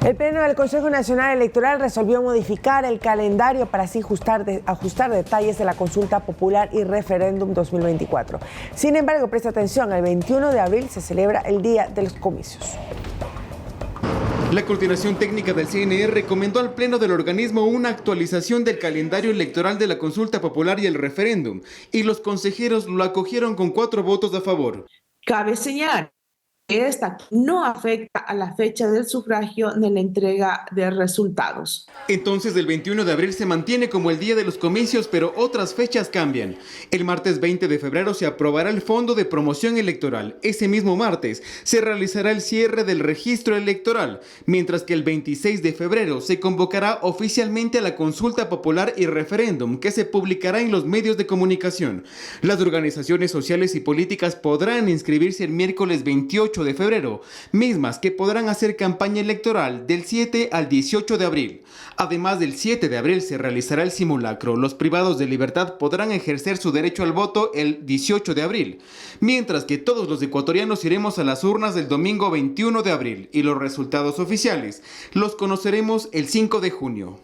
El Pleno del Consejo Nacional Electoral resolvió modificar el calendario para así ajustar detalles de la consulta popular y referéndum 2024. Sin embargo, presta atención, el 21 de abril se celebra el día de los comicios. La Coordinación Técnica del CNE recomendó al Pleno del organismo una actualización del calendario electoral de la consulta popular y el referéndum, y los consejeros lo acogieron con 4 votos a favor. Cabe señalar que esta no afecta a la fecha del sufragio ni la entrega de resultados. Entonces el 21 de abril se mantiene como el día de los comicios, pero otras fechas cambian. El martes 20 de febrero se aprobará el Fondo de Promoción Electoral. Ese mismo martes se realizará el cierre del registro electoral, mientras que el 26 de febrero se convocará oficialmente a la consulta popular y referéndum, que se publicará en los medios de comunicación. Las organizaciones sociales y políticas podrán inscribirse el miércoles 28 de febrero, mismas que podrán hacer campaña electoral del 7 al 18 de abril. Además, del 7 de abril se realizará el simulacro. Los privados de libertad podrán ejercer su derecho al voto el 18 de abril, mientras que todos los ecuatorianos iremos a las urnas el domingo 21 de abril y los resultados oficiales los conoceremos el 5 de junio.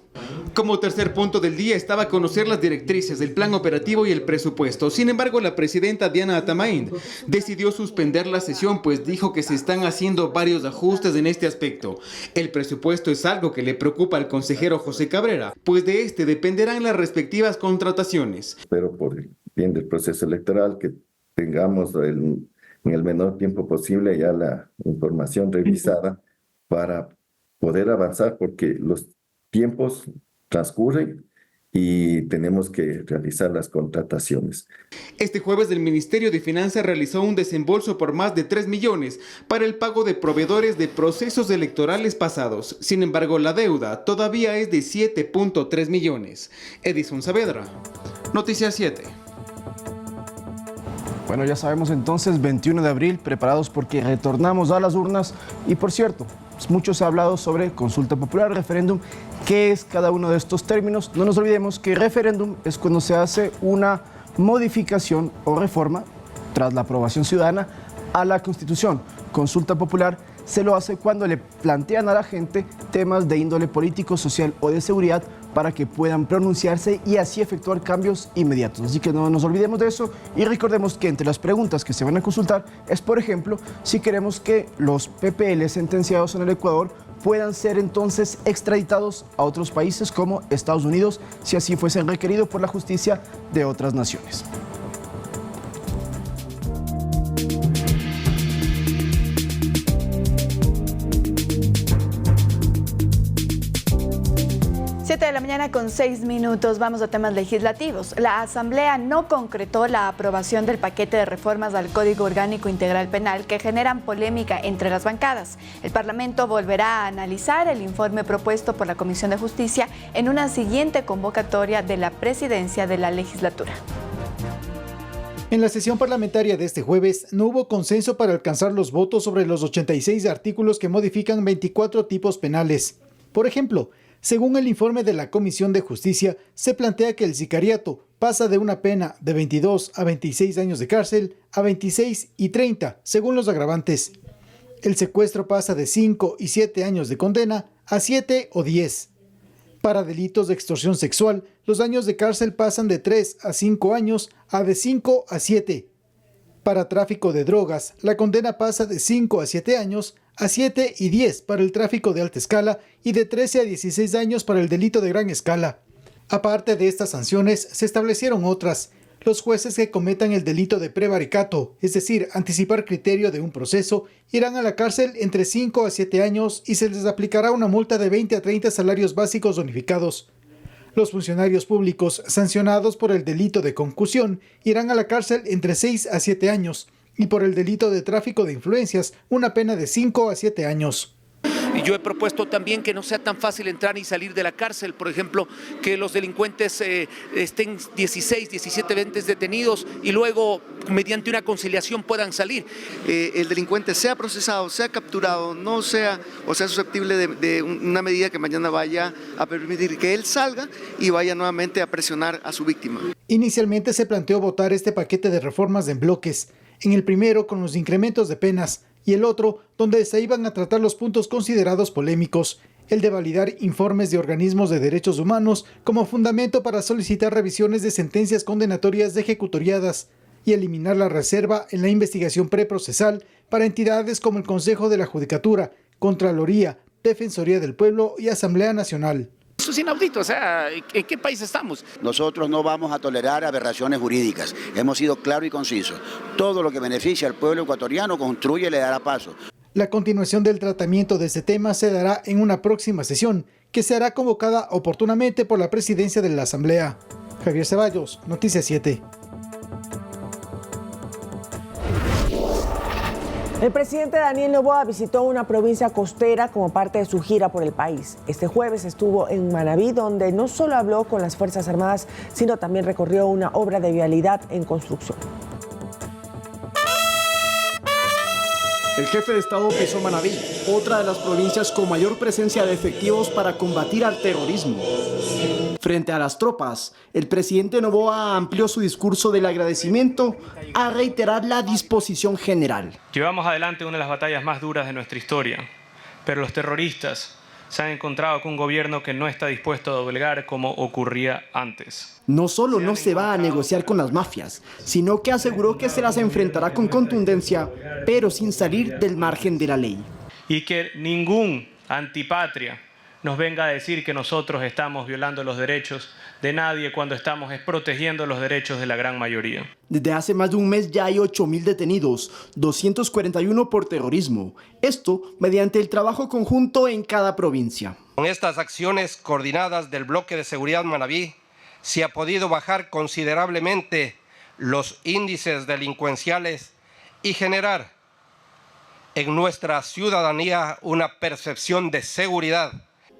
Como tercer punto del día estaba conocer las directrices del plan operativo y el presupuesto. Sin embargo, la presidenta Diana Atamaín decidió suspender la sesión, pues dijo que se están haciendo varios ajustes en este aspecto. El presupuesto es algo que le preocupa al consejero José Cabrera, pues de este dependerán las respectivas contrataciones. Pero por el bien del proceso electoral, que tengamos en el menor tiempo posible ya la información revisada para poder avanzar, porque los tiempos transcurren y tenemos que realizar las contrataciones. Este jueves el Ministerio de Finanzas realizó un desembolso por más de 3 millones para el pago de proveedores de procesos electorales pasados. Sin embargo, la deuda todavía es de 7.3 millones. Edison Saavedra, Noticias 7. Bueno, ya sabemos entonces, 21 de abril, preparados porque retornamos a las urnas. Y por cierto, mucho se ha hablado sobre consulta popular, referéndum. ¿Qué es cada uno de estos términos? No nos olvidemos que referéndum es cuando se hace una modificación o reforma tras la aprobación ciudadana a la Constitución. Consulta popular se lo hace cuando le plantean a la gente temas de índole político, social o de seguridad para que puedan pronunciarse y así efectuar cambios inmediatos. Así que no nos olvidemos de eso y recordemos que entre las preguntas que se van a consultar es, por ejemplo, si queremos que los PPL sentenciados en el Ecuador puedan ser entonces extraditados a otros países como Estados Unidos, si así fuesen requerido por la justicia de otras naciones. De la mañana con 6 minutos, vamos a temas legislativos. La Asamblea no concretó la aprobación del paquete de reformas al Código Orgánico Integral Penal que generan polémica entre las bancadas. El Parlamento volverá a analizar el informe propuesto por la Comisión de Justicia en una siguiente convocatoria de la presidencia de la legislatura. En la sesión parlamentaria de este jueves no hubo consenso para alcanzar los votos sobre los 86 artículos que modifican 24 tipos penales. Por ejemplo, según el informe de la Comisión de Justicia, se plantea que el sicariato pasa de una pena de 22 a 26 años de cárcel a 26 y 30, según los agravantes. El secuestro pasa de 5 y 7 años de condena a 7 o 10. Para delitos de extorsión sexual, los años de cárcel pasan de 3 a 5 años a de 5 a 7. Para tráfico de drogas, la condena pasa de 5 a 7 años a 7 y 10 para el tráfico de alta escala y de 13 a 16 años para el delito de gran escala. Aparte de estas sanciones, se establecieron otras. Los jueces que cometan el delito de prevaricato, es decir, anticipar criterio de un proceso, irán a la cárcel entre 5 a 7 años y se les aplicará una multa de 20 a 30 salarios básicos unificados. Los funcionarios públicos sancionados por el delito de concusión irán a la cárcel entre 6 a 7 años y por el delito de tráfico de influencias una pena de 5 a 7 años. Y yo he propuesto también que no sea tan fácil entrar y salir de la cárcel, por ejemplo, que los delincuentes estén 16, 17 veces detenidos y luego mediante una conciliación puedan salir. El delincuente sea procesado, sea capturado, no sea o sea susceptible de una medida que mañana vaya a permitir que él salga y vaya nuevamente a presionar a su víctima. Inicialmente se planteó votar este paquete de reformas en bloques, en el primero con los incrementos de penas y el otro donde se iban a tratar los puntos considerados polémicos. el de validar informes de organismos de derechos humanos como fundamento para solicitar revisiones de sentencias condenatorias de ejecutoriadas y eliminar la reserva en la investigación preprocesal para entidades como el Consejo de la Judicatura, Contraloría, Defensoría del Pueblo y Asamblea Nacional. Eso es inaudito, o sea, ¿en qué país estamos? Nosotros no vamos a tolerar aberraciones jurídicas. Hemos sido claros y concisos. Todo lo que beneficia al pueblo ecuatoriano construye y le dará paso. La continuación del tratamiento de este tema se dará en una próxima sesión, que será convocada oportunamente por la presidencia de la Asamblea. Javier Ceballos, Noticias 7. El presidente Daniel Noboa visitó una provincia costera como parte de su gira por el país. Este jueves estuvo en Manabí, donde no solo habló con las Fuerzas Armadas, sino también recorrió una obra de vialidad en construcción. El jefe de Estado pisó Manabí, otra de las provincias con mayor presencia de efectivos para combatir al terrorismo. Frente a las tropas, el presidente Noboa amplió su discurso del agradecimiento a reiterar la disposición general. Llevamos adelante una de las batallas más duras de nuestra historia, pero los terroristas se han encontrado con un gobierno que no está dispuesto a doblegar como ocurría antes. No solo no se va a negociar con las mafias, sino que aseguró que se las enfrentará con contundencia, pero sin salir del margen de la ley. Y que ningún antipatria nos venga a decir que nosotros estamos violando los derechos de nadie cuando estamos protegiendo los derechos de la gran mayoría. Desde hace más de un mes ya hay 8.000 detenidos, 241 por terrorismo. Esto mediante el trabajo conjunto en cada provincia. Con estas acciones coordinadas del bloque de seguridad Manabí, se ha podido bajar considerablemente los índices delincuenciales y generar en nuestra ciudadanía una percepción de seguridad.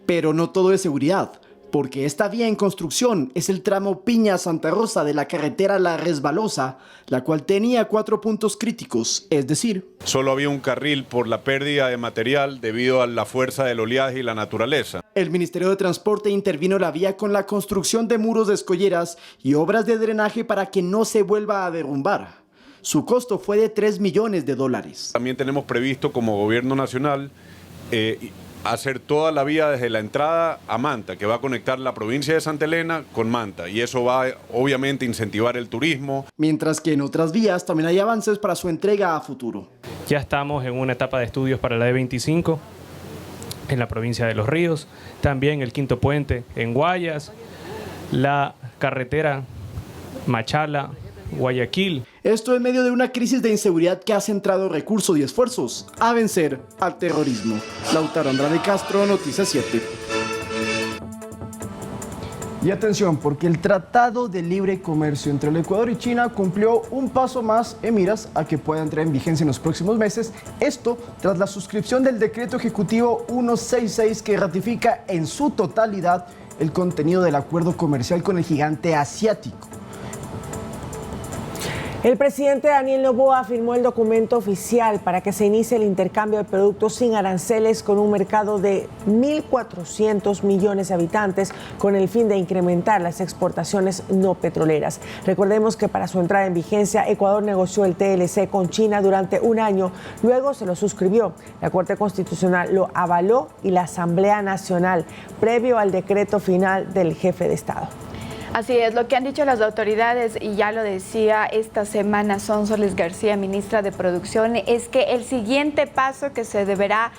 Pero no todo es seguridad, porque esta vía en construcción es el tramo Piña-Santa Rosa de la carretera La Resbalosa, la cual tenía 4 puntos críticos, es decir... Solo había un carril por la pérdida de material debido a la fuerza del oleaje y la naturaleza. El Ministerio de Transporte intervino la vía con la construcción de muros de escolleras y obras de drenaje para que no se vuelva a derrumbar. Su costo fue de $3 millones. También tenemos previsto como gobierno nacional hacer toda la vía desde la entrada a Manta, que va a conectar la provincia de Santa Elena con Manta, y eso va obviamente a incentivar el turismo. Mientras que en otras vías también hay avances para su entrega a futuro. Ya estamos en una etapa de estudios para la E25 en la provincia de Los Ríos, también el quinto puente en Guayas, la carretera Machala-Guayaquil. Esto en medio de una crisis de inseguridad que ha centrado recursos y esfuerzos a vencer al terrorismo. Lautaro Andrade Castro, Noticias 7. Y atención, porque el Tratado de Libre Comercio entre el Ecuador y China cumplió un paso más en miras a que pueda entrar en vigencia en los próximos meses. Esto tras la suscripción del Decreto Ejecutivo 166 que ratifica en su totalidad el contenido del acuerdo comercial con el gigante asiático. El presidente Daniel Noboa firmó el documento oficial para que se inicie el intercambio de productos sin aranceles con un mercado de 1.400 millones de habitantes con el fin de incrementar las exportaciones no petroleras. Recordemos que para su entrada en vigencia, Ecuador negoció el TLC con China durante un año, luego se lo suscribió. La Corte Constitucional lo avaló y la Asamblea Nacional, previo al decreto final del jefe de Estado. Así es, lo que han dicho las autoridades, y ya lo decía esta semana Sonsoles García, ministra de Producción, es que el siguiente paso que se deberá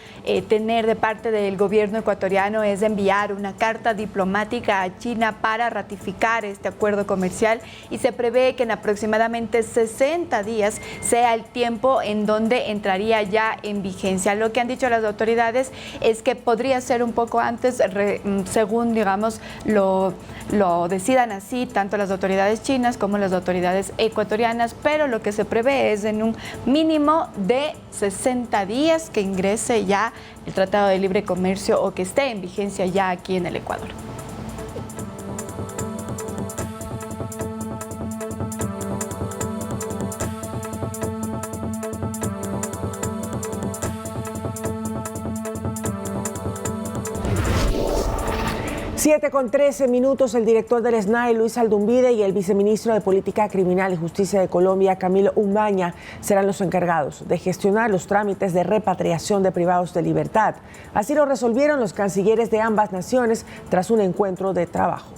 tener de parte del gobierno ecuatoriano es enviar una carta diplomática a China para ratificar este acuerdo comercial, y se prevé que en aproximadamente 60 días sea el tiempo en donde entraría ya en vigencia. Lo que han dicho las autoridades es que podría ser un poco antes, según digamos lo decidan así tanto las autoridades chinas como las autoridades ecuatorianas, pero lo que se prevé es en un mínimo de 60 días que ingrese ya el Tratado de Libre Comercio o que esté en vigencia ya aquí en el Ecuador. 7:13, el director del SNAI, Luis Aldumbide, y el viceministro de Política Criminal y Justicia de Colombia, Camilo Umaña, serán los encargados de gestionar los trámites de repatriación de privados de libertad. Así lo resolvieron los cancilleres de ambas naciones tras un encuentro de trabajo.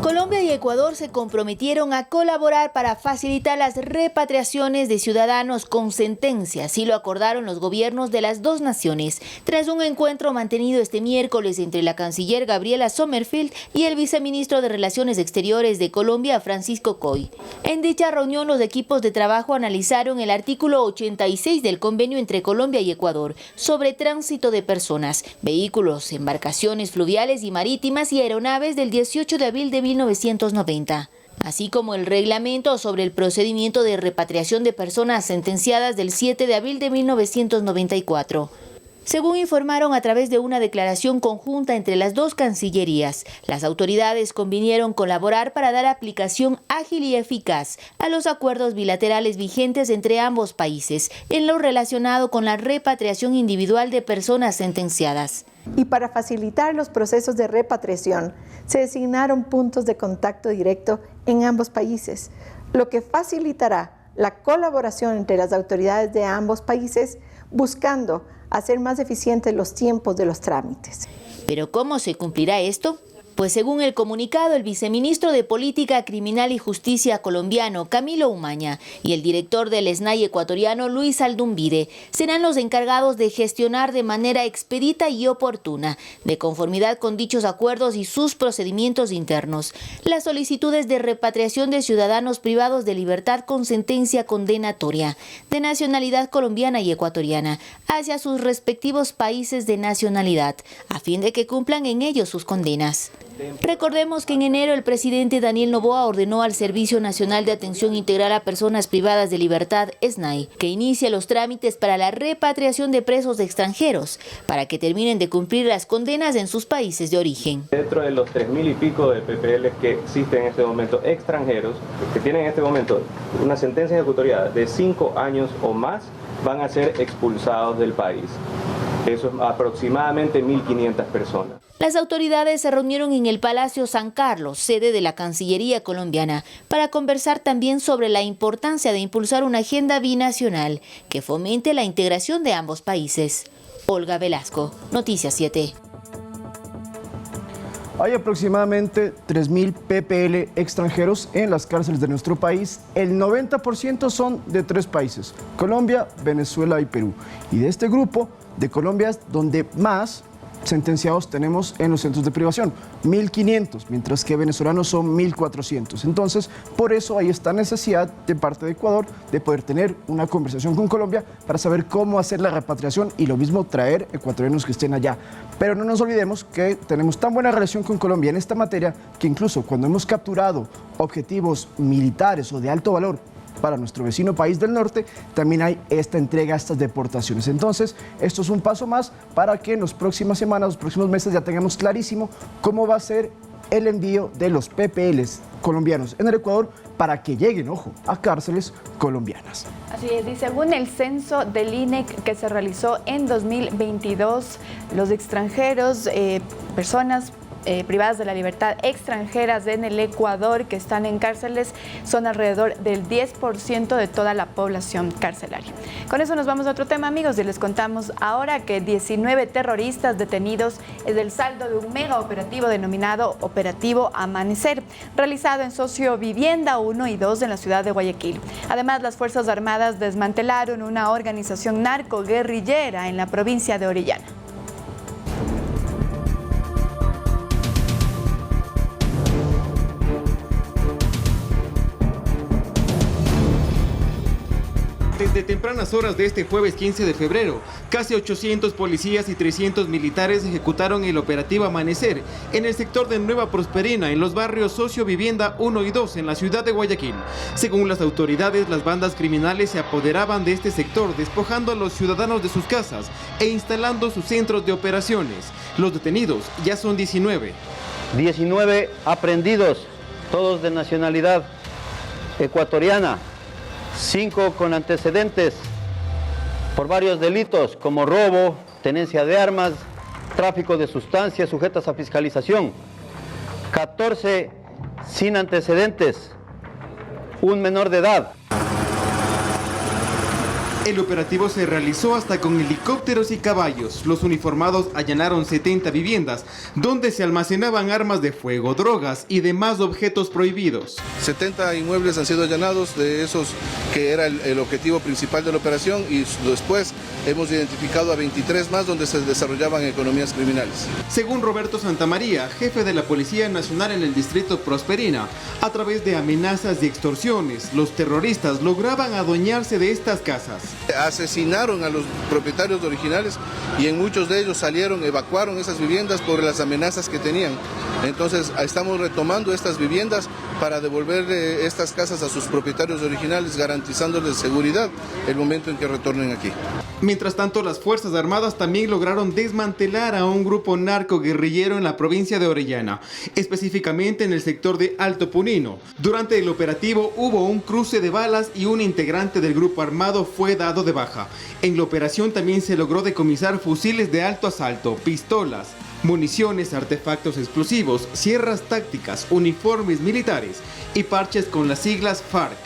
Colombia y Ecuador se comprometieron a colaborar para facilitar las repatriaciones de ciudadanos con sentencia. Así lo acordaron los gobiernos de las dos naciones, tras un encuentro mantenido este miércoles entre la canciller Gabriela Sommerfield y el viceministro de Relaciones Exteriores de Colombia, Francisco Coy. En dicha reunión, los equipos de trabajo analizaron el artículo 86 del convenio entre Colombia y Ecuador sobre tránsito de personas, vehículos, embarcaciones fluviales y marítimas y aeronaves del 18 de abril de 1990, así como el reglamento sobre el procedimiento de repatriación de personas sentenciadas del 7 de abril de 1994. Según informaron a través de una declaración conjunta entre las dos cancillerías, las autoridades convinieron colaborar para dar aplicación ágil y eficaz a los acuerdos bilaterales vigentes entre ambos países en lo relacionado con la repatriación individual de personas sentenciadas. Y para facilitar los procesos de repatriación, se designaron puntos de contacto directo en ambos países, lo que facilitará la colaboración entre las autoridades de ambos países, buscando hacer más eficientes los tiempos de los trámites. ¿Pero cómo se cumplirá esto? Pues según el comunicado, el viceministro de Política Criminal y Justicia colombiano, Camilo Umaña, y el director del SNAI ecuatoriano, Luis Aldumbide, serán los encargados de gestionar de manera expedita y oportuna, de conformidad con dichos acuerdos y sus procedimientos internos, las solicitudes de repatriación de ciudadanos privados de libertad con sentencia condenatoria, de nacionalidad colombiana y ecuatoriana, hacia sus respectivos países de nacionalidad, a fin de que cumplan en ellos sus condenas. Recordemos que en enero el presidente Daniel Noboa ordenó al Servicio Nacional de Atención Integral a Personas Privadas de Libertad, SNAI, que inicie los trámites para la repatriación de presos extranjeros, para que terminen de cumplir las condenas en sus países de origen. Dentro de los 3.000 y pico de PPL que existen en este momento, extranjeros, que tienen en este momento una sentencia ejecutoriada de 5 años o más, van a ser expulsados del país. Eso es aproximadamente 1.500 personas. Las autoridades se reunieron en el Palacio San Carlos, sede de la Cancillería colombiana, para conversar también sobre la importancia de impulsar una agenda binacional que fomente la integración de ambos países. Olga Velasco, Noticias 7. Hay aproximadamente 3.000 PPL extranjeros en las cárceles de nuestro país. El 90% son de 3 países, Colombia, Venezuela y Perú. Y de este grupo, de Colombia es donde más sentenciados tenemos en los centros de privación, 1.500, mientras que venezolanos son 1.400. Entonces, por eso hay esta necesidad de parte de Ecuador de poder tener una conversación con Colombia para saber cómo hacer la repatriación y lo mismo traer ecuatorianos que estén allá. Pero no nos olvidemos que tenemos tan buena relación con Colombia en esta materia que incluso cuando hemos capturado objetivos militares o de alto valor para nuestro vecino país del norte, también hay esta entrega, estas deportaciones. Entonces, esto es un paso más para que en las próximas semanas, los próximos meses ya tengamos clarísimo cómo va a ser el envío de los PPLs colombianos en el Ecuador para que lleguen, ojo, a cárceles colombianas. Así es, y según el censo del INEC que se realizó en 2022, los extranjeros, personas privadas de la libertad extranjeras en el Ecuador que están en cárceles son alrededor del 10% de toda la población carcelaria. Con eso nos vamos a otro tema, amigos, y les contamos ahora que 19 terroristas detenidos es el saldo de un mega operativo denominado Operativo Amanecer, realizado en Socio Vivienda 1 y 2 en la ciudad de Guayaquil. Además, las Fuerzas Armadas desmantelaron una organización narcoguerrillera en la provincia de Orellana. Desde tempranas horas de este jueves 15 de febrero, casi 800 policías y 300 militares ejecutaron el operativo Amanecer en el sector de Nueva Prosperina, en los barrios Socio Vivienda 1 y 2 en la ciudad de Guayaquil. Según las autoridades, las bandas criminales se apoderaban de este sector, despojando a los ciudadanos de sus casas e instalando sus centros de operaciones. Los detenidos ya son 19. 19 aprehendidos todos de nacionalidad ecuatoriana, 5 con antecedentes por varios delitos como robo, tenencia de armas, tráfico de sustancias sujetas a fiscalización, 14 sin antecedentes, un menor de edad. El operativo se realizó hasta con helicópteros y caballos. Los uniformados allanaron 70 viviendas, donde se almacenaban armas de fuego, drogas y demás objetos prohibidos. 70 inmuebles han sido allanados, de esos que era el objetivo principal de la operación, y después hemos identificado a 23 más donde se desarrollaban economías criminales. Según Roberto Santamaría, jefe de la Policía Nacional en el distrito Prosperina, a través de amenazas y extorsiones, los terroristas lograban adueñarse de estas casas. Asesinaron a los propietarios originales y en muchos de ellos evacuaron esas viviendas por las amenazas que tenían. Entonces estamos retomando estas viviendas para devolver estas casas a sus propietarios originales, garantizándoles seguridad el momento en que retornen aquí. Mientras tanto, las Fuerzas Armadas también lograron desmantelar a un grupo narco-guerrillero en la provincia de Orellana, específicamente en el sector de Alto Punino. Durante el operativo hubo un cruce de balas y un integrante del grupo armado fue dado de baja. En la operación también se logró decomisar fusiles de alto asalto, pistolas, municiones, artefactos explosivos, sierras tácticas, uniformes militares y parches con las siglas FARC.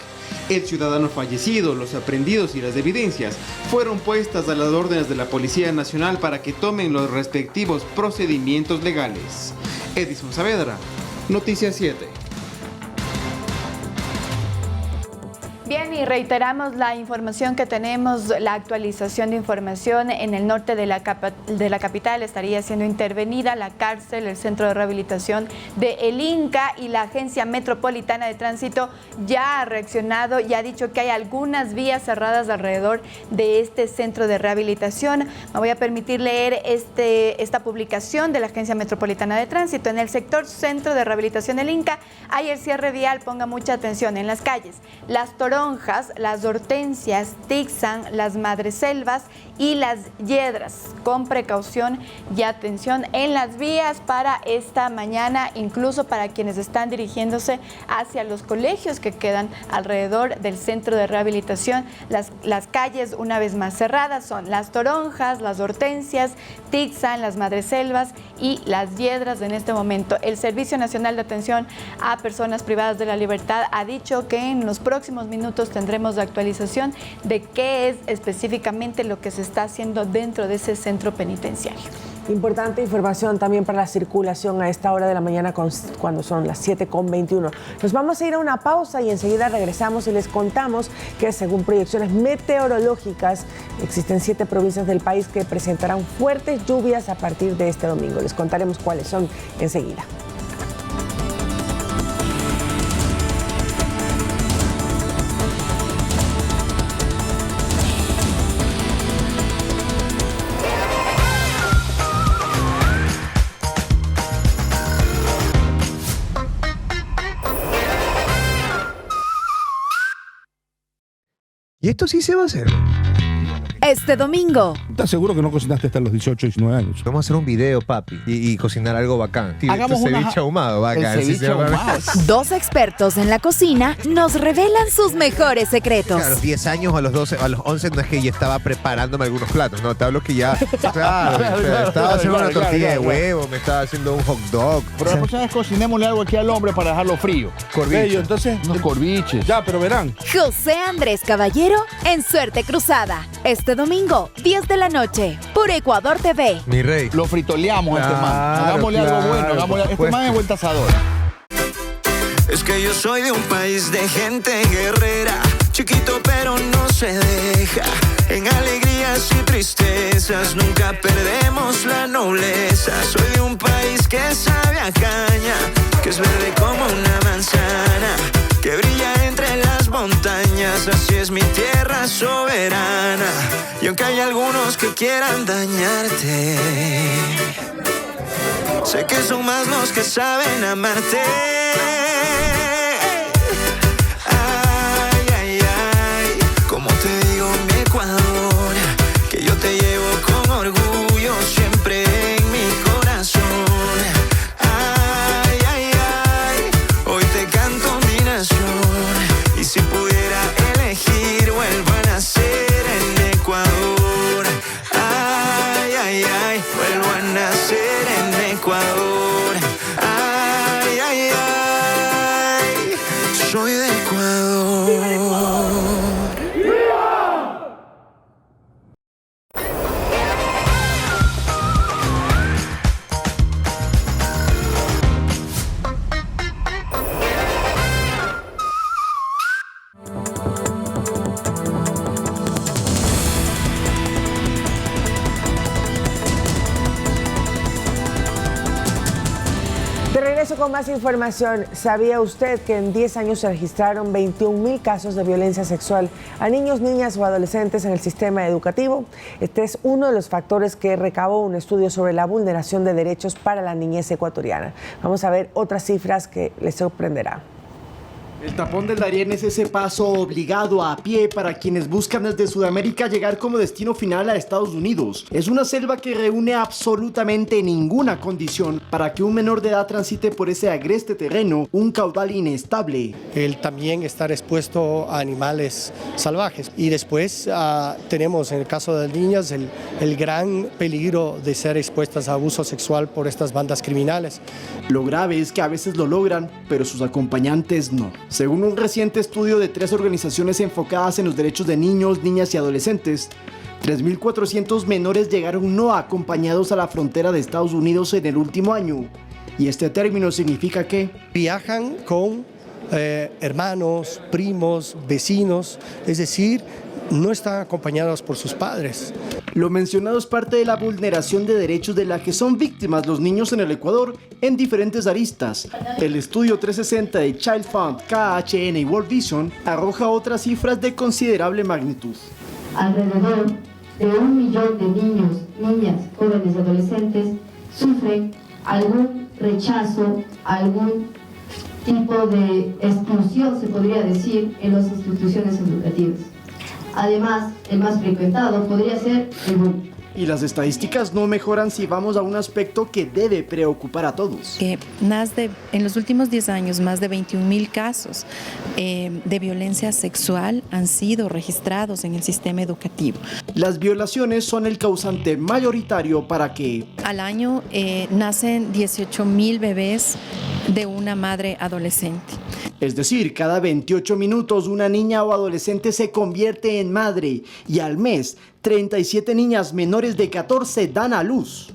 El ciudadano fallecido, los aprehendidos y las evidencias fueron puestas a las órdenes de la Policía Nacional para que tomen los respectivos procedimientos legales. Edison Saavedra, Noticias 7. Bien, y reiteramos la información que tenemos, la actualización de información en el norte de la capital. Estaría siendo intervenida la cárcel, el centro de rehabilitación de El Inca, y la Agencia Metropolitana de Tránsito ya ha reaccionado y ha dicho que hay algunas vías cerradas alrededor de este centro de rehabilitación. Me voy a permitir leer esta publicación de la Agencia Metropolitana de Tránsito. En el sector centro de rehabilitación del Inca hay el cierre vial, ponga mucha atención, en las calles Las Toronjas, Las Hortensias, Tixan, Las Madreselvas y Las Yedras, con precaución y atención en las vías para esta mañana, incluso para quienes están dirigiéndose hacia los colegios que quedan alrededor del centro de rehabilitación. Las calles, una vez más cerradas, son Las Toronjas, Las Hortensias, Tixan, Las Madreselvas y Las Yedras en este momento. El Servicio Nacional de Atención a Personas Privadas de la Libertad ha dicho que en los próximos minutos tendremos la actualización de qué es específicamente lo que se está haciendo dentro de ese centro penitenciario. Importante información también para la circulación a esta hora de la mañana cuando son las 7:21. Nos vamos a ir a una pausa y enseguida regresamos y les contamos que según proyecciones meteorológicas existen 7 provincias del país que presentarán fuertes lluvias a partir de este domingo. Les contaremos cuáles son enseguida. Y esto sí se va a hacer. Este domingo. ¿Estás seguro que no cocinaste hasta los 18, 19 años? Vamos a hacer un video, papi, y cocinar algo bacán. Hagamos tu ceviche ahumado, bacán. El ceviche ahumado. 2 expertos en la cocina nos revelan sus mejores secretos. A los 10 años, a los 12, a los 11 no es que ya estaba preparándome algunos platos, no, te hablo que ya, claro, estaba haciendo una tortilla de huevo, me estaba haciendo un hot dog. Pero la próxima vez cocinémosle algo aquí al hombre para dejarlo frío. Corviche. Entonces, unos corviches. Ya, pero verán. José Andrés Caballero en Suerte Cruzada. Este domingo, 10 de la noche, por Ecuador TV. Mi rey. Lo fritoleamos a este man. Hagámosle algo bueno. Este man es buen tasador. Es que yo soy de un país de gente guerrera, chiquito pero no se deja. En alegrías y tristezas nunca perdemos la nobleza. Soy de un país que sabe a caña, que es verde como una manzana, que brilla entre las montañas, así es mi tierra soberana. Y aunque hay algunos que quieran dañarte, sé que son más los que saben amarte. Ay, ay, ay, como te digo mi Ecuador, que yo te llevo con orgullo siempre en mi corazón. Ay, ay, ay, hoy te Ecuador. Ay, ay, ay, soy de Ecuador. De regreso con más información. ¿Sabía usted que en 10 años se registraron 21,000 casos de violencia sexual a niños, niñas o adolescentes en el sistema educativo? Este es uno de los factores que recabó un estudio sobre la vulneración de derechos para la niñez ecuatoriana. Vamos a ver otras cifras que les sorprenderá. El tapón del Darién es ese paso obligado a pie para quienes buscan desde Sudamérica llegar como destino final a Estados Unidos. Es una selva que reúne absolutamente ninguna condición para que un menor de edad transite por ese agreste terreno, un caudal inestable. El también estar expuesto a animales salvajes. Y después tenemos en el caso de las niñas el gran peligro de ser expuestas a abuso sexual por estas bandas criminales. Lo grave es que a veces lo logran, pero sus acompañantes no. Según un reciente estudio de 3 organizaciones enfocadas en los derechos de niños, niñas y adolescentes, 3.400 menores llegaron no acompañados a la frontera de Estados Unidos en el último año. Y este término significa que viajan con hermanos, primos, vecinos, es decir, no están acompañados por sus padres. Lo mencionado es parte de la vulneración de derechos de la que son víctimas los niños en el Ecuador en diferentes aristas. El estudio 360 de Child Fund, KHN y World Vision arroja otras cifras de considerable magnitud. Alrededor de 1 millón de niños, niñas, jóvenes y adolescentes sufren algún rechazo, algún tipo de exclusión, se podría decir, en las instituciones educativas. Además, el más frecuentado podría ser el bullying. Y las estadísticas no mejoran si vamos a un aspecto que debe preocupar a todos. En los últimos 10 años, más de 21,000 casos de violencia sexual han sido registrados en el sistema educativo. Las violaciones son el causante mayoritario para que al año nacen 18,000 bebés de una madre adolescente. Es decir, cada 28 minutos una niña o adolescente se convierte en madre y al mes 37 niñas menores de 14 dan a luz.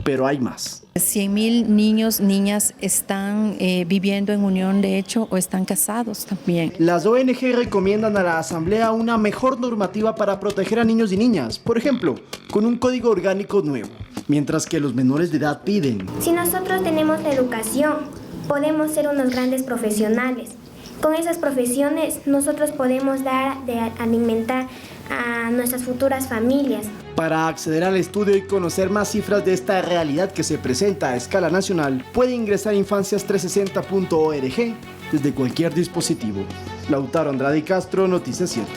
Pero hay más. 100,000 niños, niñas están viviendo en unión de hecho o están casados también. Las ONG recomiendan a la Asamblea una mejor normativa para proteger a niños y niñas, por ejemplo, con un código orgánico nuevo, mientras que los menores de edad piden. Si nosotros tenemos la educación, podemos ser unos grandes profesionales. Con esas profesiones nosotros podemos dar de alimentar a nuestras futuras familias. Para acceder al estudio y conocer más cifras de esta realidad que se presenta a escala nacional, puede ingresar a infancias360.org desde cualquier dispositivo. Lautaro Andrade Castro, Noticias 7.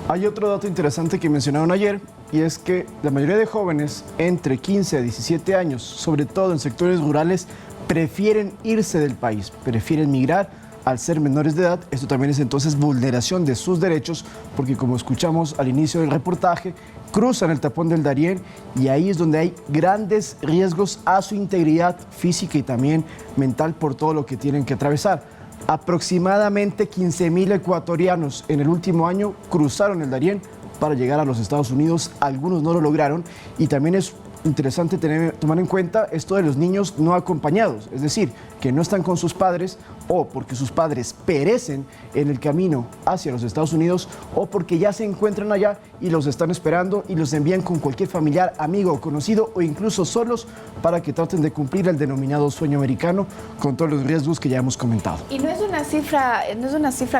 Hay otro dato interesante que mencionaron ayer, y es que la mayoría de jóvenes entre 15 a 17 años, sobre todo en sectores rurales, prefieren irse del país, prefieren migrar al ser menores de edad. Esto también es entonces vulneración de sus derechos, porque como escuchamos al inicio del reportaje, cruzan el tapón del Darién y ahí es donde hay grandes riesgos a su integridad física y también mental por todo lo que tienen que atravesar. Aproximadamente 15,000 ecuatorianos en el último año cruzaron el Darién para llegar a los Estados Unidos. Algunos no lo lograron y también es interesante tomar en cuenta esto de los niños no acompañados, es decir, que no están con sus padres o porque sus padres perecen en el camino hacia los Estados Unidos o porque ya se encuentran allá y los están esperando y los envían con cualquier familiar, amigo o conocido o incluso solos para que traten de cumplir el denominado sueño americano con todos los riesgos que ya hemos comentado. Y no es una cifra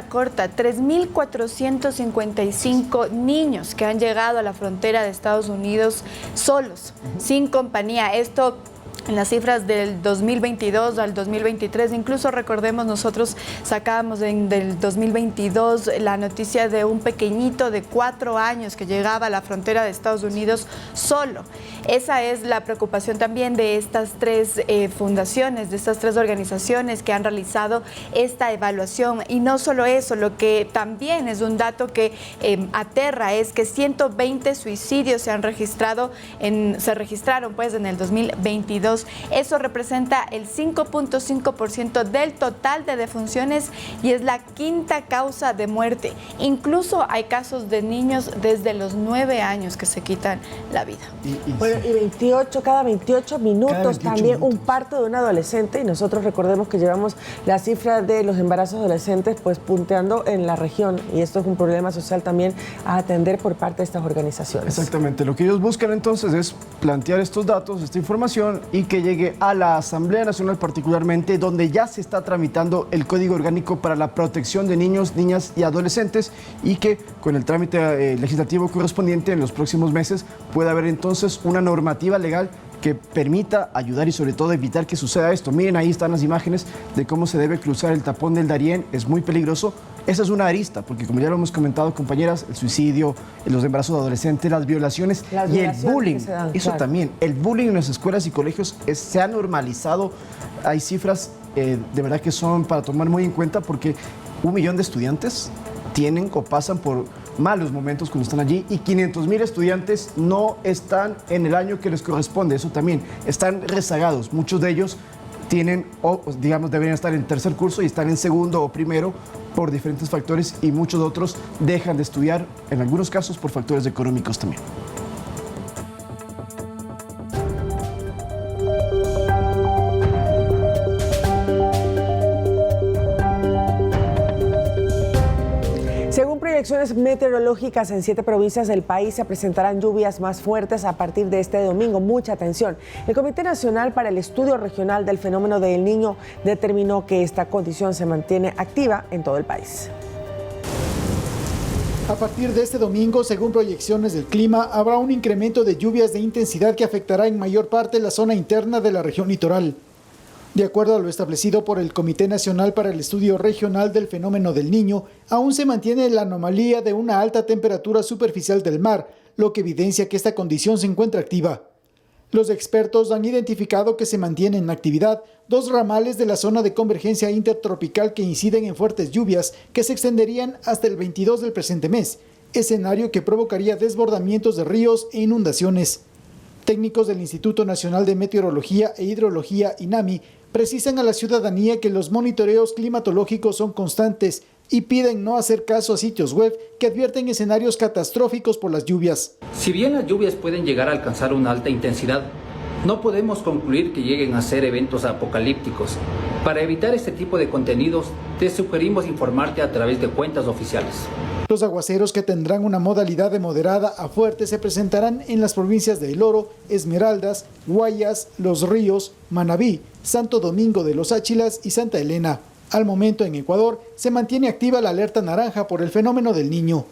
corta, 3.455 niños que han llegado a la frontera de Estados Unidos solos, sin compañía. Esto En las cifras del 2022 al 2023, incluso recordemos, nosotros sacábamos del 2022 la noticia de un pequeñito de 4 años que llegaba a la frontera de Estados Unidos solo. Esa es la preocupación también de estas 3 fundaciones, de estas 3 organizaciones que han realizado esta evaluación. Y no solo eso, lo que también es un dato que aterra es que 120 suicidios se registraron en el 2022. Eso representa el 5.5% del total de defunciones y es la 5ª causa de muerte. Incluso hay casos de niños desde los 9 años que se quitan la vida. Cada 28 minutos también un parto de un adolescente, y nosotros recordemos que llevamos la cifra de los embarazos adolescentes pues punteando en la región, y esto es un problema social también a atender por parte de estas organizaciones. Exactamente, lo que ellos buscan entonces es plantear estos datos, esta información, y que llegue a la Asamblea Nacional particularmente, donde ya se está tramitando el Código Orgánico para la Protección de Niños, Niñas y Adolescentes, y que con el trámite legislativo correspondiente en los próximos meses pueda haber entonces una normativa legal que permita ayudar y sobre todo evitar que suceda esto. Miren, ahí están las imágenes de cómo se debe cruzar el tapón del Darién, es muy peligroso. Esa es una arista, porque como ya lo hemos comentado, compañeras, el suicidio, los embarazos adolescentes, las violaciones y el bullying, eso también, el bullying en las escuelas y colegios se ha normalizado. Hay cifras de verdad que son para tomar muy en cuenta, porque 1 millón de estudiantes tienen o pasan por malos momentos cuando están allí, y 500,000 estudiantes no están en el año que les corresponde. Eso también, están rezagados. Muchos de ellos tienen, o digamos, deberían estar en 3er curso y están en 2º o 1º por diferentes factores, y muchos otros dejan de estudiar, en algunos casos por factores económicos también. Según proyecciones meteorológicas, en 7 provincias del país se presentarán lluvias más fuertes a partir de este domingo. Mucha atención. El Comité Nacional para el Estudio Regional del Fenómeno del Niño determinó que esta condición se mantiene activa en todo el país. A partir de este domingo, según proyecciones del clima, habrá un incremento de lluvias de intensidad que afectará en mayor parte la zona interna de la región litoral. De acuerdo a lo establecido por el Comité Nacional para el Estudio Regional del Fenómeno del Niño, aún se mantiene la anomalía de una alta temperatura superficial del mar, lo que evidencia que esta condición se encuentra activa. Los expertos han identificado que se mantienen en actividad 2 ramales de la zona de convergencia intertropical que inciden en fuertes lluvias que se extenderían hasta el 22 del presente mes, escenario que provocaría desbordamientos de ríos e inundaciones. Técnicos del Instituto Nacional de Meteorología e Hidrología, INAMI, precisan a la ciudadanía que los monitoreos climatológicos son constantes y piden no hacer caso a sitios web que advierten escenarios catastróficos por las lluvias. Si bien las lluvias pueden llegar a alcanzar una alta intensidad, no podemos concluir que lleguen a ser eventos apocalípticos. Para evitar este tipo de contenidos, te sugerimos informarte a través de cuentas oficiales. Los aguaceros, que tendrán una modalidad de moderada a fuerte, se presentarán en las provincias de El Oro, Esmeraldas, Guayas, Los Ríos, Manabí, Santo Domingo de los Áchilas y Santa Elena. Al momento, en Ecuador, se mantiene activa la alerta naranja por el fenómeno del Niño.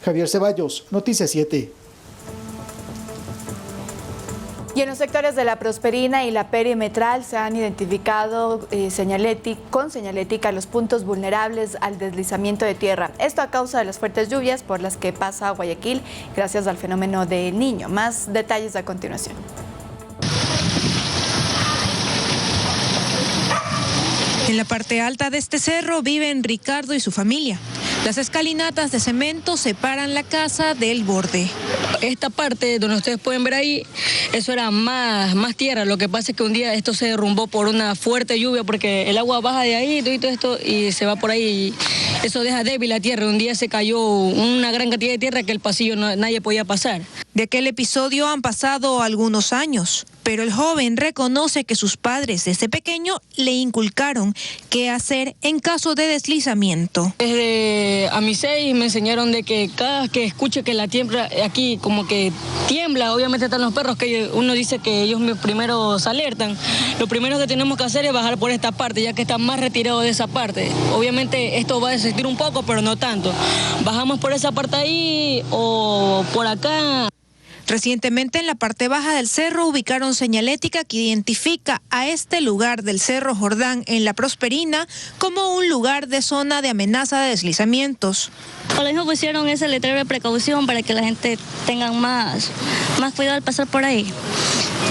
Javier Ceballos, Noticias 7. Y en los sectores de La Prosperina y La Perimetral se han identificado con señalética los puntos vulnerables al deslizamiento de tierra. Esto a causa de las fuertes lluvias por las que pasa Guayaquil gracias al fenómeno del Niño. Más detalles a continuación. En la parte alta de este cerro viven Ricardo y su familia. Las escalinatas de cemento separan la casa del borde. Esta parte donde ustedes pueden ver ahí, eso era más tierra. Lo que pasa es que un día esto se derrumbó por una fuerte lluvia, porque el agua baja de ahí y todo esto y se va por ahí. Y eso deja débil la tierra. Un día se cayó una gran cantidad de tierra que el pasillo nadie podía pasar. De aquel episodio han pasado algunos años, pero el joven reconoce que sus padres desde pequeño le inculcaron qué hacer en caso de deslizamiento. Desde a mis 6 me enseñaron de que cada vez que escuche que la tierra aquí como que tiembla, obviamente están los perros, que uno dice que ellos primero se alertan. Lo primero que tenemos que hacer es bajar por esta parte, ya que está más retirado de esa parte. Obviamente esto va a desistir un poco, pero no tanto. Bajamos por esa parte ahí o por acá. Recientemente en la parte baja del cerro ubicaron señalética que identifica a este lugar del Cerro Jordán en La Prosperina como un lugar de zona de amenaza de deslizamientos. Por lo mismo pusieron ese letrero de precaución para que la gente tenga más cuidado al pasar por ahí.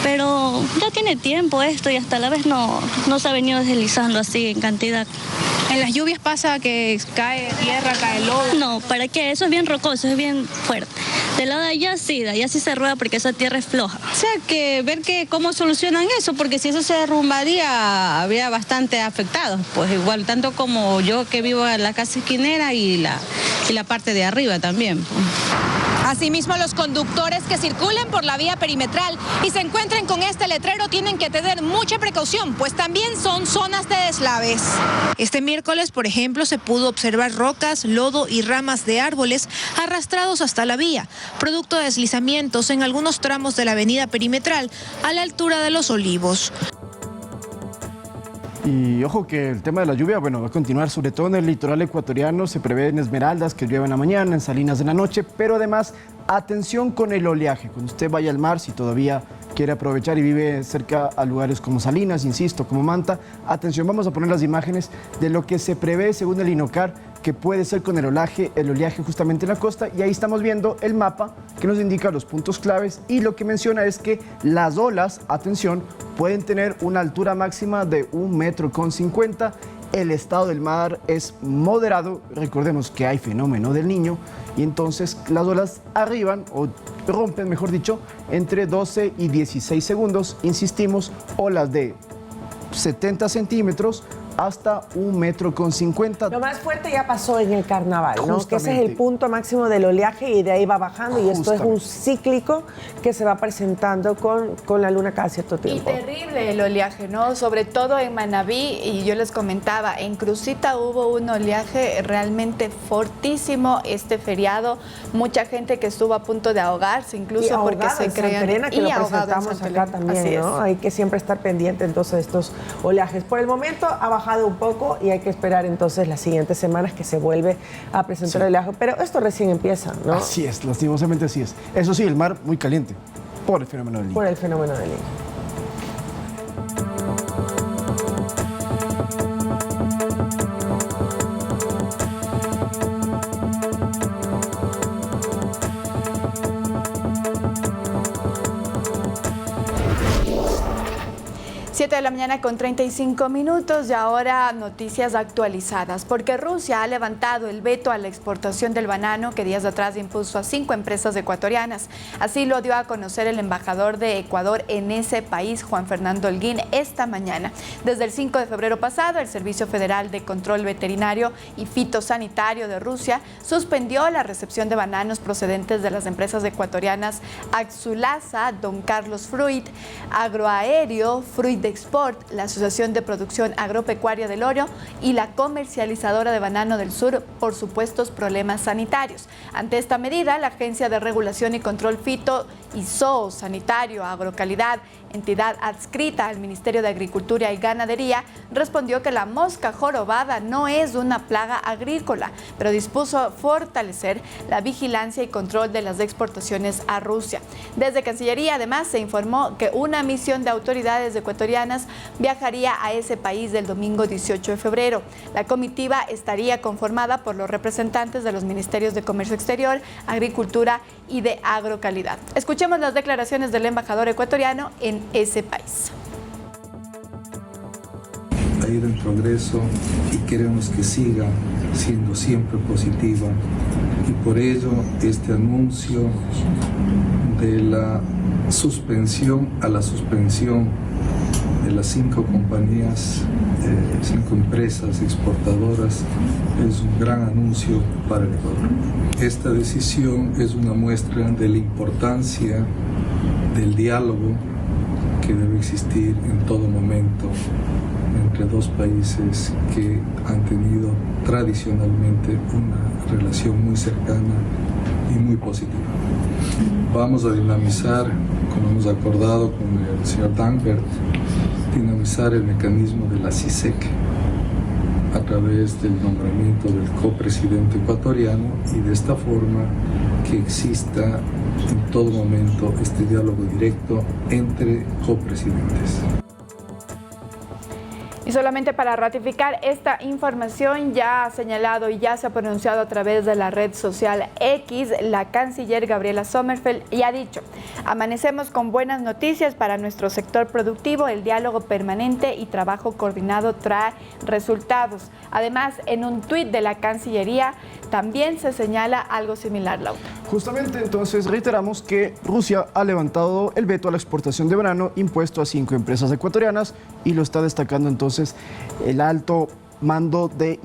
Pero ya tiene tiempo esto y hasta la vez no se ha venido deslizando así en cantidad. ¿En las lluvias pasa que cae tierra, cae lodo? No, ¿para qué? Eso es bien rocoso, es bien fuerte. Del lado de allá sí se rueda porque esa tierra es floja. O sea, que ver cómo solucionan eso, porque si eso se derrumbaría, habría bastante afectados. Pues igual, tanto como yo que vivo en la casa esquinera y la parte de arriba también. Asimismo, los conductores que circulen por la vía perimetral y se encuentren con este letrero tienen que tener mucha precaución, pues también son zonas de deslaves. Este miércoles, por ejemplo, se pudo observar rocas, lodo y ramas de árboles arrastrados hasta la vía, producto de deslizamientos en algunos tramos de la avenida perimetral a la altura de Los Olivos. Y ojo que el tema de la lluvia, bueno, va a continuar, sobre todo en el litoral ecuatoriano. Se prevé en Esmeraldas que llueva en la mañana, en Salinas en la noche, pero además, atención con el oleaje. Cuando usted vaya al mar, si todavía quiere aprovechar y vive cerca a lugares como Salinas, insisto, como Manta, atención, vamos a poner las imágenes de lo que se prevé según el INOCAR, que puede ser con el oleaje justamente en la costa, y ahí estamos viendo el mapa que nos indica los puntos claves, y lo que menciona es que las olas, atención, pueden tener una altura máxima de 1,50 m. El estado del mar es moderado, recordemos que hay fenómeno del Niño, y entonces las olas arriban, o rompen, mejor dicho, entre 12 y 16 segundos, insistimos, olas de 70 centímetros hasta 1,50 m. Lo más fuerte ya pasó en el carnaval, ¿no? Que ese es el punto máximo del oleaje y de ahí va bajando. Y esto es un cíclico que se va presentando con la luna cada cierto tiempo. Y terrible el oleaje, ¿no? Sobre todo en Manabí, y yo les comentaba, en Crucita hubo un oleaje realmente fortísimo este feriado. Mucha gente que estuvo a punto de ahogarse, incluso porque se creían... que lo presentamos acá también, ¿no? Hay que siempre estar pendiente entonces de estos oleajes. Por el momento ha bajado un poco y hay que esperar entonces las siguientes semanas que se vuelve a presentar el oleaje. Pero esto recién empieza, ¿no? Así es, lastimosamente así es. Eso sí, el mar muy caliente por el fenómeno del Niño. Por el fenómeno del Niño. De la mañana con 35 minutos y ahora noticias actualizadas, porque Rusia ha levantado el veto a la exportación del banano que días atrás impuso a 5 empresas ecuatorianas. Así lo dio a conocer el embajador de Ecuador en ese país, Juan Fernando Holguín, esta mañana. Desde el 5 de febrero pasado, el Servicio Federal de Control Veterinario y Fitosanitario de Rusia suspendió la recepción de bananos procedentes de las empresas ecuatorianas Axulasa, Don Carlos Fruit, Agroaéreo, Fruit de Export, la Asociación de Producción Agropecuaria del Oro y la comercializadora de banano del sur por supuestos problemas sanitarios. Ante esta medida, la Agencia de Regulación y Control Fito y Zoosanitario Agrocalidad, entidad adscrita al Ministerio de Agricultura y Ganadería, respondió que la mosca jorobada no es una plaga agrícola, pero dispuso fortalecer la vigilancia y control de las exportaciones a Rusia. Desde Cancillería, además, se informó que una misión de autoridades ecuatorianas viajaría a ese país el domingo 18 de febrero. La comitiva estaría conformada por los representantes de los Ministerios de Comercio Exterior, Agricultura y de Agrocalidad. Escuchemos las declaraciones del embajador ecuatoriano en ese país. Ha ido en progreso y queremos que siga siendo siempre positiva, y por ello este anuncio de la suspensión de las 5 compañías, 5 empresas exportadoras, es un gran anuncio para el Ecuador. Esta decisión es una muestra de la importancia del diálogo que debe existir en todo momento entre dos países que han tenido tradicionalmente una relación muy cercana y muy positiva. Vamos a dinamizar, como hemos acordado con el señor Dangbert, dinamizar el mecanismo de la CISEC a través del nombramiento del copresidente ecuatoriano, y de esta forma que exista en todo momento este diálogo directo entre copresidentes. Y solamente para ratificar esta información, ya ha señalado y ya se ha pronunciado a través de la red social X, la canciller Gabriela Sommerfeld y ha dicho: amanecemos con buenas noticias para nuestro sector productivo, el diálogo permanente y trabajo coordinado trae resultados. Además, en un tuit de la Cancillería también se señala algo similar, Laura. Justamente, entonces, reiteramos que Rusia ha levantado el veto a la exportación de banano impuesto a 5 empresas ecuatorianas y lo está destacando entonces el alto mando de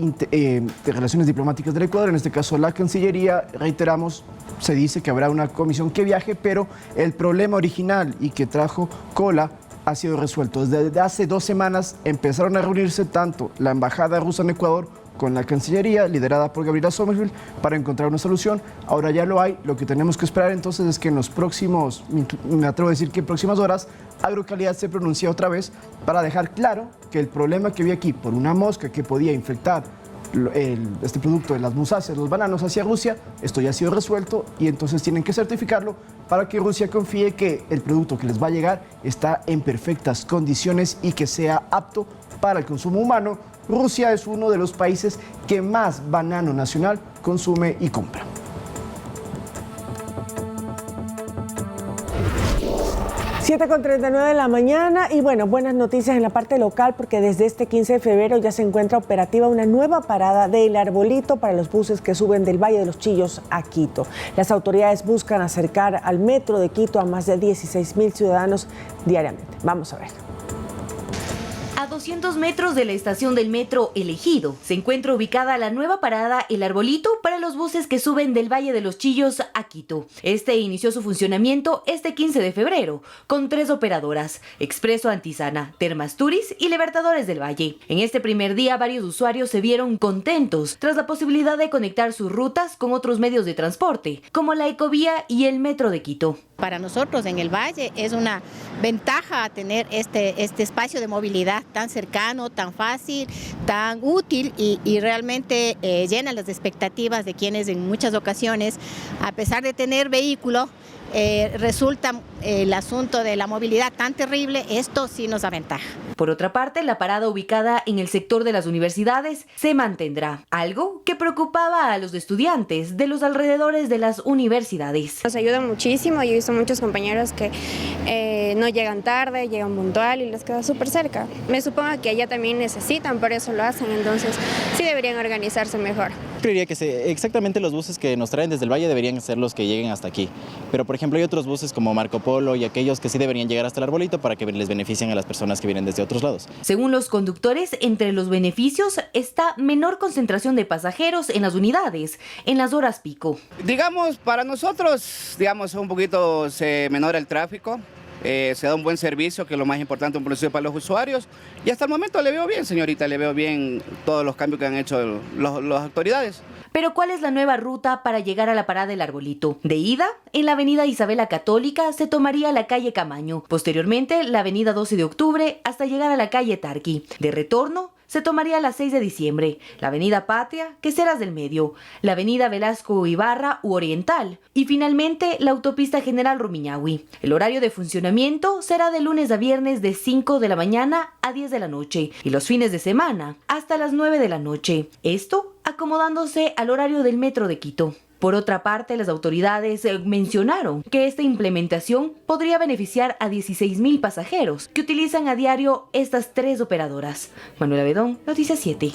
Relaciones Diplomáticas del Ecuador, en este caso la Cancillería. Reiteramos, se dice que habrá una comisión que viaje, pero el problema original y que trajo cola ha sido resuelto. Desde hace 2 semanas empezaron a reunirse tanto la Embajada rusa en Ecuador con la Cancillería, liderada por Gabriela Sommerfeld, para encontrar una solución. Ahora ya lo hay. Lo que tenemos que esperar entonces es que en los próximos, me atrevo a decir que en próximas horas, Agrocalidad se pronuncie otra vez para dejar claro que el problema que había aquí por una mosca que podía infectar este producto de las musáceas, los bananos hacia Rusia, esto ya ha sido resuelto y entonces tienen que certificarlo para que Rusia confíe que el producto que les va a llegar está en perfectas condiciones y que sea apto para el consumo humano. Rusia es uno de los países que más banano nacional consume y compra. Siete con 39 de la mañana y bueno, buenas noticias en la parte local porque desde este 15 de febrero ya se encuentra operativa una nueva parada del Arbolito para los buses que suben del Valle de los Chillos a Quito. Las autoridades buscan acercar al metro de Quito a más de 16,000 ciudadanos diariamente. Vamos a ver. A 200 metros de la estación del metro El Ejido se encuentra ubicada la nueva parada El Arbolito para los buses que suben del Valle de los Chillos a Quito. Este inició su funcionamiento este 15 de febrero con 3 operadoras: Expreso Antizana, Termasturis y Libertadores del Valle. En este primer día varios usuarios se vieron contentos tras la posibilidad de conectar sus rutas con otros medios de transporte como la Ecovía y el Metro de Quito. Para nosotros en el Valle es una ventaja tener este espacio de movilidad tan cercano, tan fácil, tan útil y realmente llena las expectativas de quienes en muchas ocasiones, a pesar de tener vehículo, resulta el asunto de la movilidad tan terrible. Esto sí nos aventaja. Por otra parte, la parada ubicada en el sector de las universidades se mantendrá, algo que preocupaba a los estudiantes de los alrededores de las universidades. Nos ayuda muchísimo. Yo he visto muchos compañeros que no llegan tarde, llegan puntual y les queda súper cerca. Me supongo que allá también necesitan, por eso lo hacen, entonces sí deberían organizarse mejor. Creería que exactamente los buses que nos traen desde el Valle deberían ser los que lleguen hasta aquí, pero por ejemplo hay otros buses como Marco Polo y aquellos que sí deberían llegar hasta el Arbolito para que les beneficien a las personas que vienen desde otros lados. Según los conductores, entre los beneficios está menor concentración de pasajeros en las unidades en las horas pico. Digamos, para nosotros, un poquito menor el tráfico. Se da un buen servicio, que es lo más importante, un principio para los usuarios. Y hasta el momento le veo bien, señorita, le veo bien todos los cambios que han hecho las autoridades. Pero ¿cuál es la nueva ruta para llegar a la parada del Arbolito? De ida, en la avenida Isabela Católica se tomaría la calle Camaño, posteriormente la avenida 12 de octubre hasta llegar a la calle Tarqui. De retorno, se tomaría la 6 de diciembre, la avenida Patria, Queseras del Medio, la avenida Velasco Ibarra u Oriental y finalmente la autopista General Rumiñahui. El horario de funcionamiento será de lunes a viernes de 5 de la mañana a 10 de la noche y los fines de semana hasta las 9 de la noche. Esto acomodándose al horario del Metro de Quito. Por otra parte, las autoridades mencionaron que esta implementación podría beneficiar a 16,000 pasajeros que utilizan a diario estas 3 operadoras. Manuela Bedón, Noticias 7.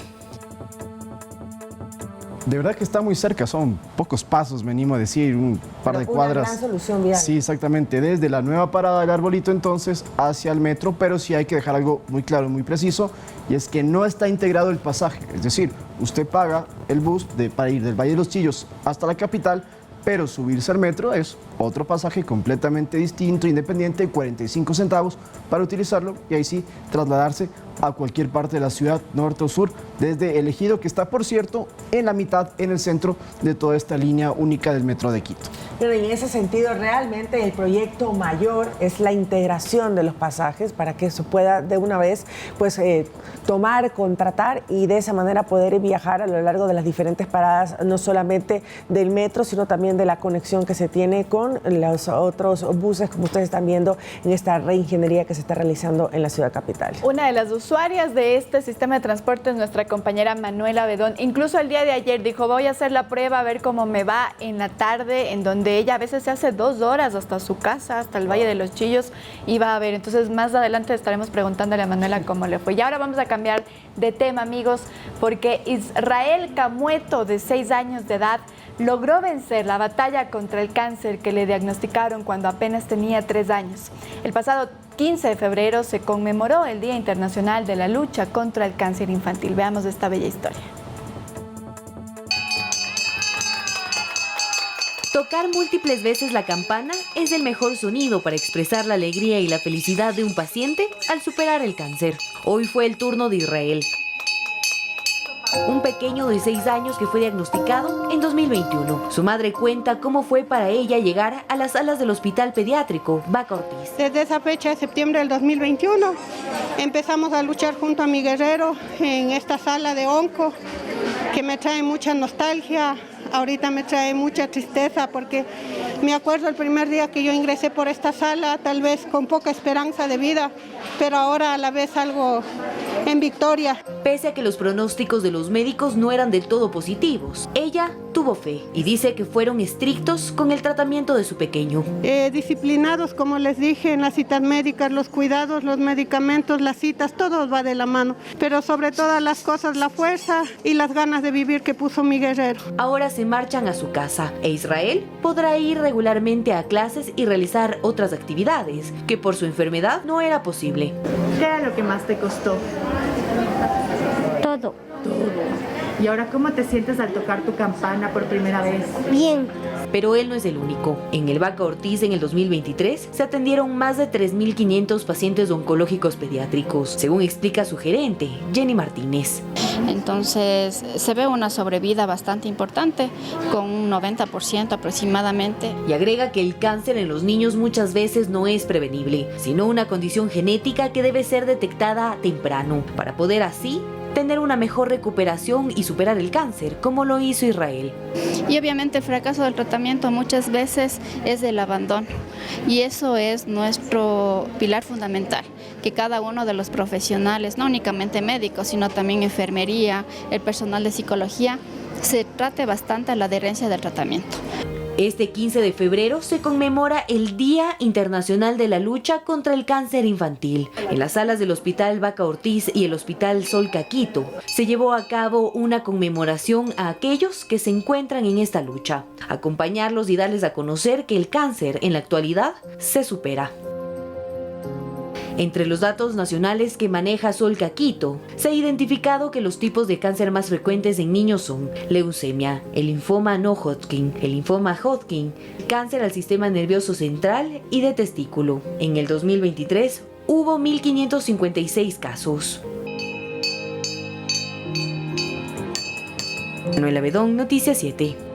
De verdad que está muy cerca, son pocos pasos, me animo a decir, un par de cuadras. Una gran solución vial. Sí, exactamente, desde la nueva parada del Arbolito entonces hacia el metro, pero sí hay que dejar algo muy claro, muy preciso, y es que no está integrado el pasaje, es decir, usted paga el bus para ir del Valle de los Chillos hasta la capital, pero subirse al metro es otro pasaje completamente distinto, independiente, 45 centavos para utilizarlo y ahí sí trasladarse a cualquier parte de la ciudad, norte o sur, desde El Ejido, que está, por cierto, en la mitad, en el centro de toda esta línea única del Metro de Quito. Pero en ese sentido, realmente el proyecto mayor es la integración de los pasajes para que se pueda de una vez tomar, contratar y de esa manera poder viajar a lo largo de las diferentes paradas, no solamente del metro, sino también de la conexión que se tiene con con los otros buses, como ustedes están viendo en esta reingeniería que se está realizando en la ciudad capital. Una de las usuarias de este sistema de transporte es nuestra compañera Manuela Bedón. Incluso el día de ayer dijo, voy a hacer la prueba a ver cómo me va en la tarde, en donde ella a veces se hace 2 horas hasta su casa, hasta el Valle de los Chillos, y va a ver. Entonces más adelante estaremos preguntándole a Manuela cómo le fue. Y ahora vamos a cambiar de tema, amigos, porque Israel Camueto, de 6 años de edad, logró vencer la batalla contra el cáncer que le diagnosticaron cuando apenas tenía 3 años. El pasado 15 de febrero se conmemoró el Día Internacional de la Lucha contra el Cáncer Infantil. Veamos esta bella historia. Tocar múltiples veces la campana es el mejor sonido para expresar la alegría y la felicidad de un paciente al superar el cáncer. Hoy fue el turno de Israel, un pequeño de 6 años que fue diagnosticado en 2021. Su madre cuenta cómo fue para ella llegar a las salas del Hospital Pediátrico Vaca Ortiz. Desde esa fecha de septiembre del 2021 empezamos a luchar junto a mi guerrero en esta sala de onco, que me trae mucha nostalgia. Ahorita me trae mucha tristeza porque me acuerdo el primer día que yo ingresé por esta sala, tal vez con poca esperanza de vida, pero ahora a la vez algo en victoria. Pese a que los pronósticos de los médicos no eran del todo positivos, ella tuvo fe y dice que fueron estrictos con el tratamiento de su pequeño. Disciplinados, como les dije, en las citas médicas, los cuidados, los medicamentos, las citas, todo va de la mano, pero sobre todas las cosas la fuerza y las ganas de vivir que puso mi guerrero. Ahora se marchan a su casa e Israel podrá ir regularmente a clases y realizar otras actividades que por su enfermedad no era posible. ¿Qué era lo que más te costó? Todo. ¿Y ahora cómo te sientes al tocar tu campana por primera vez? Bien. Pero él no es el único. En el Vaca Ortiz en el 2023 se atendieron más de 3.500 pacientes oncológicos pediátricos, según explica su gerente, Jenny Martínez. Entonces se ve una sobrevida bastante importante, con un 90% aproximadamente. Y agrega que el cáncer en los niños muchas veces no es prevenible, sino una condición genética que debe ser detectada temprano, para poder así tener una mejor recuperación y superar el cáncer, como lo hizo Israel. Y obviamente el fracaso del tratamiento muchas veces es el abandono, y eso es nuestro pilar fundamental, que cada uno de los profesionales, no únicamente médicos, sino también enfermería, el personal de psicología, se trate bastante la adherencia del tratamiento. Este 15 de febrero se conmemora el Día Internacional de la Lucha contra el Cáncer Infantil. En las salas del Hospital Vaca Ortiz y el Hospital Sol Caquito se llevó a cabo una conmemoración a aquellos que se encuentran en esta lucha, acompañarlos y darles a conocer que el cáncer en la actualidad se supera. Entre los datos nacionales que maneja Sol Caquito, se ha identificado que los tipos de cáncer más frecuentes en niños son leucemia, el linfoma no Hodgkin, el linfoma Hodgkin, cáncer al sistema nervioso central y de testículo. En el 2023 hubo 1.556 casos. Manuela Bedón, Noticias 7.